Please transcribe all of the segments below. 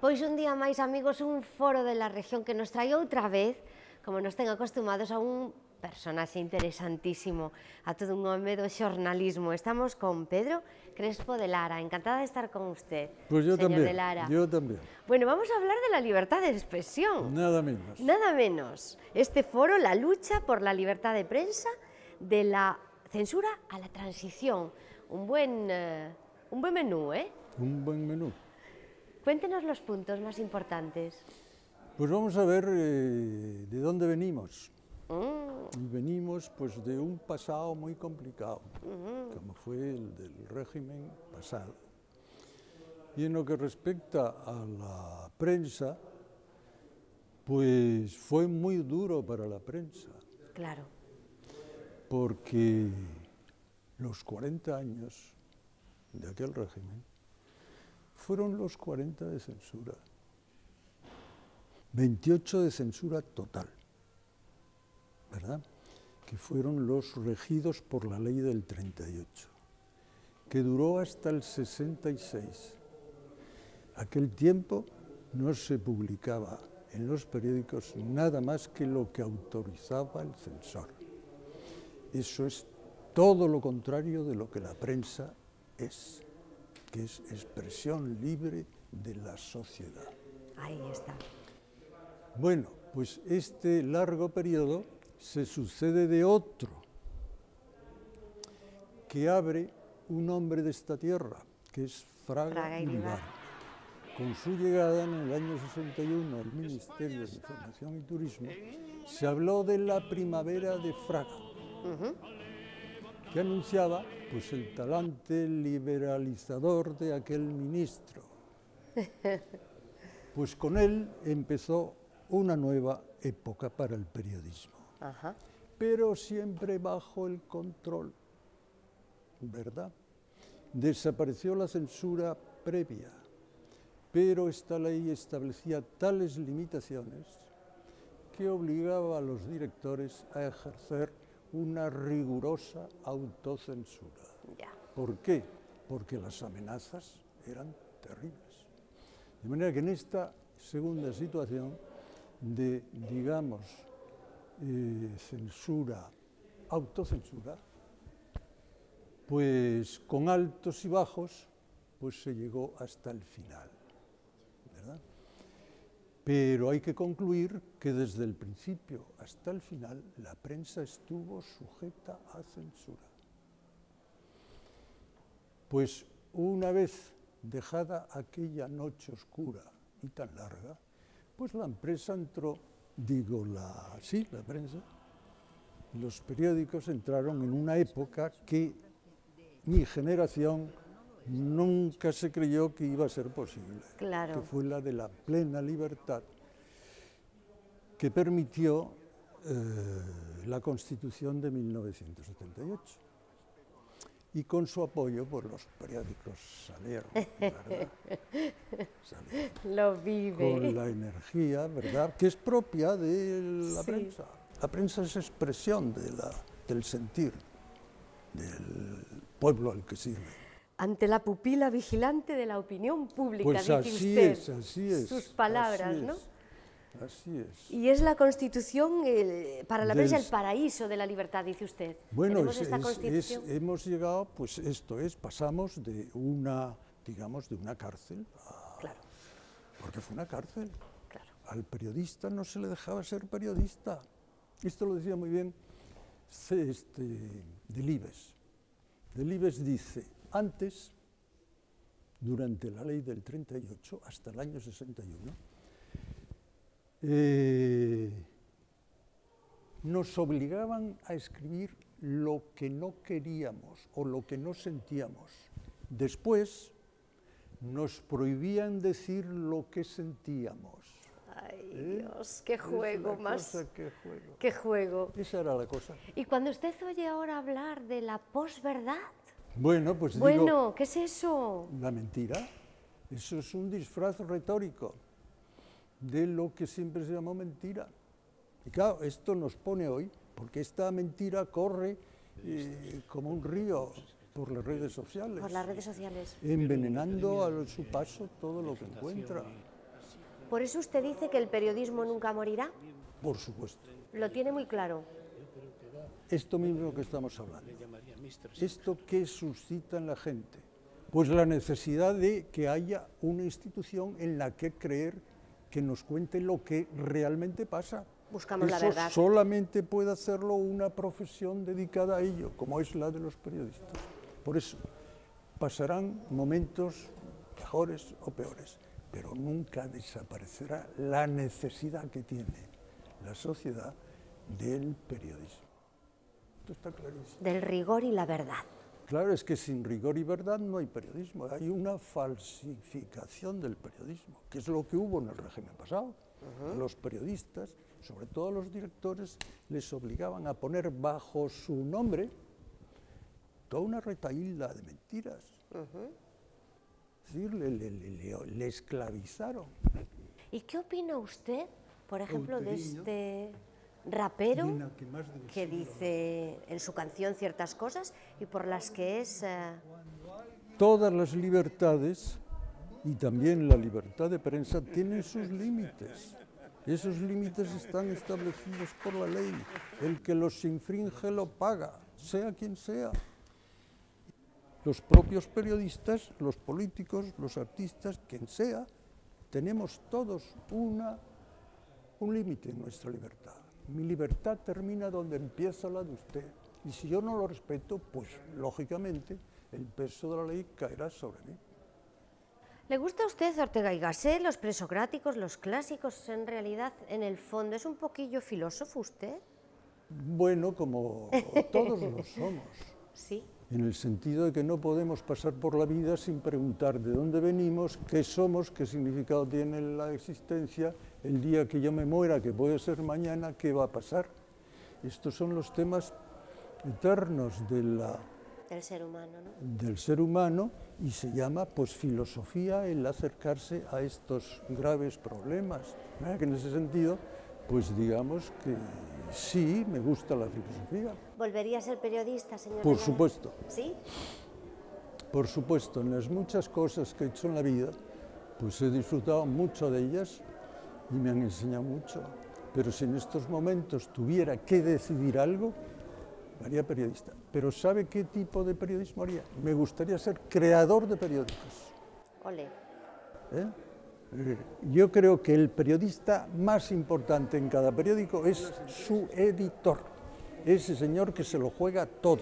Pois un día máis, amigos, un foro de la región que nos trae outra vez, como nos ten acostumados, a un personaxe interesantísimo, a todo un home do xornalismo. Estamos con Pedro Crespo de Lara. Encantada de estar con usted, Pues yo señor de también, Lara. yo también. Bueno, vamos a hablar de la libertad de expresión. Nada menos. Nada menos. Este foro, la lucha por la libertad de prensa, de la censura a la transición. Un buen menú, ¿eh? Un buen menú. Cuéntenos los puntos más importantes. Pues vamos a ver de dónde venimos. Y venimos pues de un pasado muy complicado, como fue el del régimen pasado. Y en lo que respecta a la prensa, pues fue muy duro para la prensa. Claro. Porque los 40 años de aquel régimen fueron los 40 de censura. 28 de censura total, ¿verdad? Que fueron los regidos por la ley del 38, que duró hasta el 66. Aquel tiempo no se publicaba en los periódicos nada más que lo que autorizaba el censor. Eso es todo lo contrario de lo que la prensa es, que es expresión libre de la sociedad. Ahí está. Bueno, pues este largo periodo se sucede de otro que abre un hombre de esta tierra, que es Fraga Iribarne. Con su llegada en el año 61 al Ministerio de Información y Turismo, se habló de la primavera de Fraga, que anunciaba pues, el talante liberalizador de aquel ministro. Pues con él empezó una nueva época para el periodismo, pero siempre bajo el control, ¿verdad? Desapareció la censura previa, pero esta ley establecía tales limitaciones que obligaba a los directores a ejercer una rigurosa autocensura. ¿Por qué? Porque las amenazas eran terribles. De manera que en esta segunda situación de, digamos, censura, autocensura, pues con altos y bajos, pues se llegó hasta el final, ¿verdad? Pero hay que concluir que desde el principio hasta el final la prensa estuvo sujeta a censura. Pues una vez dejada aquella noche oscura y tan larga, pues la empresa entró, la prensa, los periódicos entraron en una época que mi generación nunca se creyó que iba a ser posible, claro. Que fue la de la plena libertad que permitió la Constitución de 1978. Y con su apoyo, pues los periódicos salieron, ¿verdad? Lo vive. Con la energía, ¿verdad?, que es propia de la prensa. La prensa es expresión del sentir del pueblo al que sirve. Ante la pupila vigilante de la opinión pública, pues dice usted. Así es. Sus palabras, ¿no? Así es. Y es la Constitución, para la prensa, el paraíso de la libertad, dice usted. Bueno, hemos llegado, pues pasamos de una, digamos, de una cárcel a... Claro. Porque fue una cárcel. Claro. Al periodista no se le dejaba ser periodista. Esto lo decía muy bien Delibes. Delibes dice, antes, durante la ley del 38, hasta el año 61, nos obligaban a escribir lo que no queríamos o lo que no sentíamos. Después nos prohibían decir lo que sentíamos. Ay, Dios, qué juego más. Juego. Qué juego. Esa era la cosa. Y cuando usted oye ahora hablar de la posverdad, bueno, pues digo, ¿qué es eso? La mentira. Eso es un disfraz retórico de lo que siempre se llamó mentira. Y claro, esto nos pone hoy, porque esta mentira corre como un río por las redes sociales. Por las redes sociales. Envenenando a su paso todo lo que encuentra. ¿Por eso usted dice que el periodismo nunca morirá? Por supuesto. Lo tiene muy claro. Esto mismo que estamos hablando. ¿Esto qué suscita en la gente? Pues la necesidad de que haya una institución en la que creer, que nos cuente lo que realmente pasa. Buscamos la verdad. Eso solamente puede hacerlo una profesión dedicada a ello, como es la de los periodistas. Por eso, pasarán momentos mejores o peores, pero nunca desaparecerá la necesidad que tiene la sociedad del periodismo. Esto está clarísimo. Del rigor y la verdad. Claro, es que sin rigor y verdad no hay periodismo, hay una falsificación del periodismo, que es lo que hubo en el régimen pasado. Los periodistas, sobre todo los directores, les obligaban a poner bajo su nombre toda una retahíla de mentiras. Es decir, le esclavizaron. ¿Y qué opina usted, por ejemplo, de este rapero que dice en su canción ciertas cosas y por las que es... Todas las libertades y también la libertad de prensa tienen sus límites. Esos límites están establecidos por la ley. El que los infringe lo paga, sea quien sea. Los propios periodistas, los políticos, los artistas, quien sea, tenemos todos un límite en nuestra libertad. Mi libertad termina donde empieza la de usted. Y si yo no lo respeto, pues lógicamente el peso de la ley caerá sobre mí. ¿Le gusta a usted Ortega y Gasset, los presocráticos, los clásicos? En realidad, en el fondo, ¿es un poquillo filósofo usted? Bueno, como todos lo somos. Sí. En el sentido de que no podemos pasar por la vida sin preguntar de dónde venimos, qué somos, qué significado tiene la existencia, el día que yo me muera, que puede ser mañana, qué va a pasar. Estos son los temas eternos del ser humano, ¿no? Del ser humano, y se llama pues filosofía el acercarse a estos graves problemas. Que en ese sentido, pues digamos que sí, me gusta la filosofía. ¿Volvería a ser periodista, señor? Por supuesto. ¿Sí? Por supuesto, en las muchas cosas que he hecho en la vida, pues he disfrutado mucho de ellas y me han enseñado mucho. Pero si en estos momentos tuviera que decidir algo, haría periodista. Pero ¿sabe qué tipo de periodismo haría? Me gustaría ser creador de periódicos. Ole. Yo creo que el periodista más importante en cada periódico es su editor. Ese señor que se lo juega todo.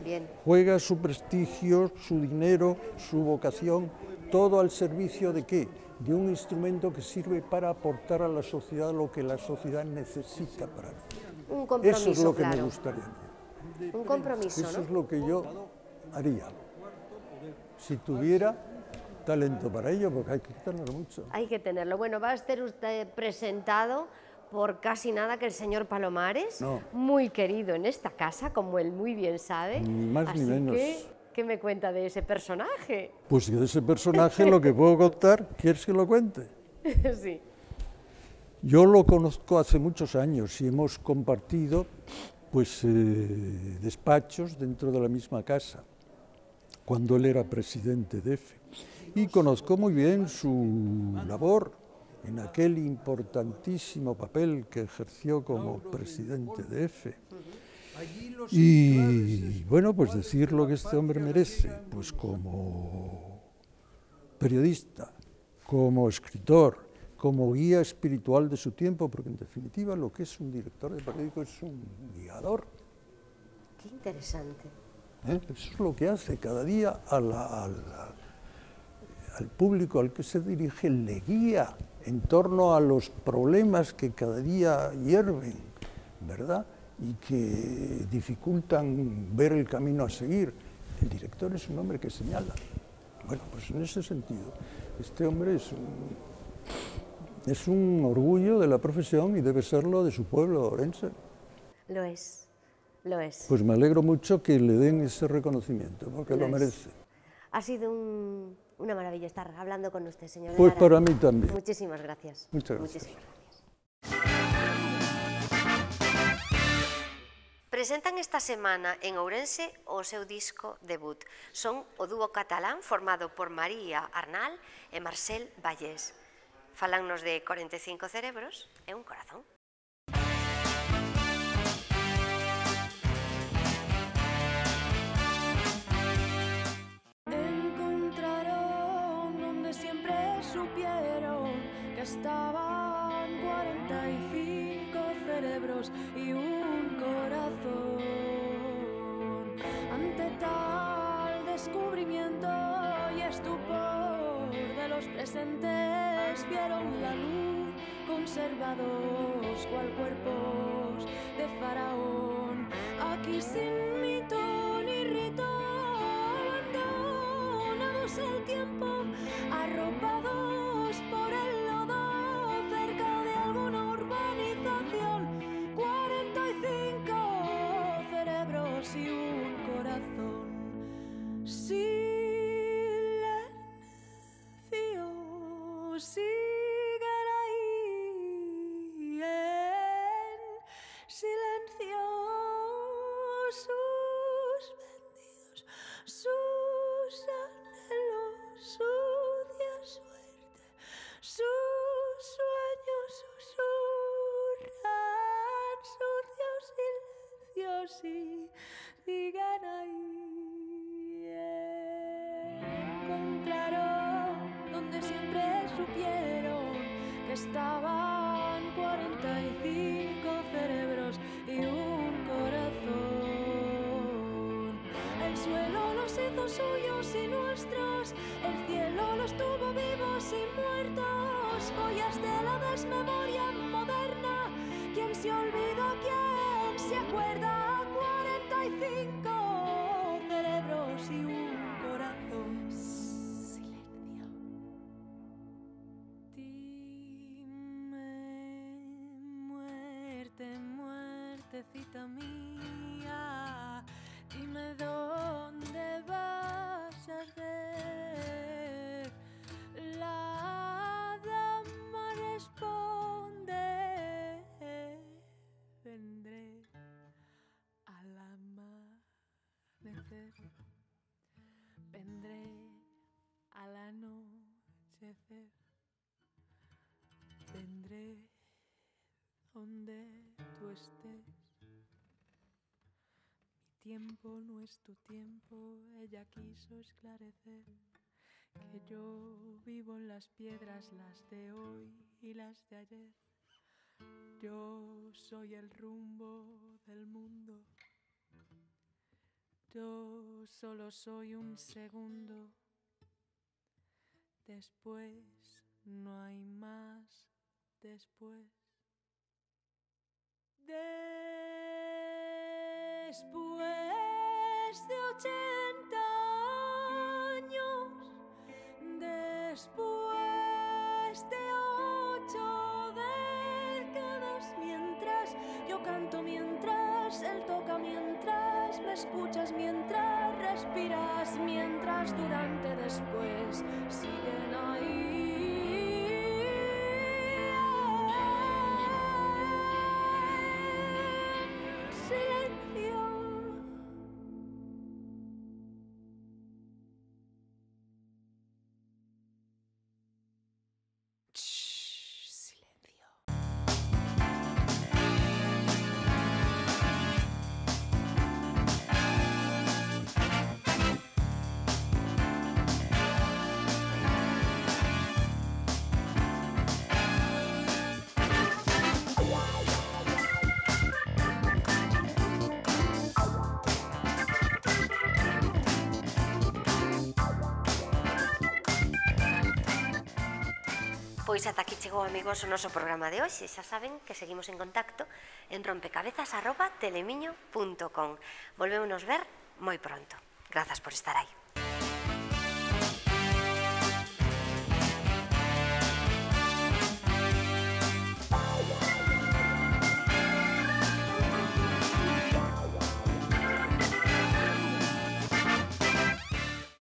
Bien. Juega su prestigio, su dinero, su vocación, todo al servicio ¿de qué? De un instrumento que sirve para aportar a la sociedad lo que la sociedad necesita para vivir. Un compromiso, eso es lo que claro. me gustaría. Un compromiso, Eso ¿no? es lo que yo haría. Si tuviera talento para ello, porque hay que tenerlo mucho. Hay que tenerlo. Bueno, va a estar usted presentado por casi nada que el señor Palomares, muy querido en esta casa, como él muy bien sabe. Ni más ni menos. ¿Qué me cuenta de ese personaje? Pues de ese personaje lo que puedo contar, ¿quieres que lo cuente? Sí. Yo lo conozco hace muchos años y hemos compartido pues despachos dentro de la misma casa, cuando él era presidente de EFE. Y conozco muy bien su labor en aquel importantísimo papel que ejerció como presidente de EFE. Y bueno, pues decir lo que este hombre merece, pues como periodista, como escritor, como guía espiritual de su tiempo, porque en definitiva lo que es un director de periódico es un guiador. Qué interesante. Eso es lo que hace cada día al público al que se dirige, le guía en torno a los problemas que cada día hierven, ¿verdad? Y que dificultan ver el camino a seguir. El director es un hombre que señala. Bueno, pues en ese sentido, este hombre es un orgullo de la profesión y debe serlo de su pueblo, Orense. Lo es, lo es. Pues me alegro mucho que le den ese reconocimiento, porque lo merece. Ha sido una maravilla estar hablando con usted, señor. Pues para mí también. Muchísimas gracias. Muchas gracias. Muchísimas gracias. Presentan esta semana en Ourense o seu disco debut. Son o dúo catalán formado por María Arnal e Marcel Vallés. falannos de 45 cerebros e un corazón. Encontraron donde siempre supieron que estaban 45 cerebros y un corazón. Ante tal descubrimiento y estupor de los presentes, vieron la luz conservados cual cuerpos de faraón. Aquí sin mito ni rito, abandonados el tiempo, arropados por el lodo cerca de alguna urbanización. 45 cerebros y un corazón. Silencio, siguen ahí en silencio, suspendidos, sus anhelos, su día suerte, sus sueños susurran, sucios silencios y siguen ahí. Encontraron donde siempre supieron que estaban 45 cerebros y un corazón. El suelo los hizo suyos y nuestros, el cielo los tuvo vivos y muertos, joyas de la desmemoria moderna. ¿Quién se olvida? ¿Quién se acuerda? 45 cerebros y un corazón. Silencio. Dime, muerte, muertecita mía, dime dónde vas a arder. La dama responde: vendré al amanecer, vendré al anochecer, vendré donde tú estés. Mi tiempo no es tu tiempo, ella quiso esclarecer que yo vivo en las piedras, las de hoy y las de ayer. Yo soy el rumbo del mundo, yo solo soy un segundo, después no hay más después. Después de 80 años, después de 8 décadas, mientras yo canto, mientras él toca, mientras me escuchas, mientras respiras, mientras, durante, después, siguen ahí. Pois ata aquí chegou, amigos, o noso programa de hoxe. Xa saben que seguimos en contacto en rompecabezas@telemiño.com. Volvémonos ver moi pronto. Grazas por estar aí.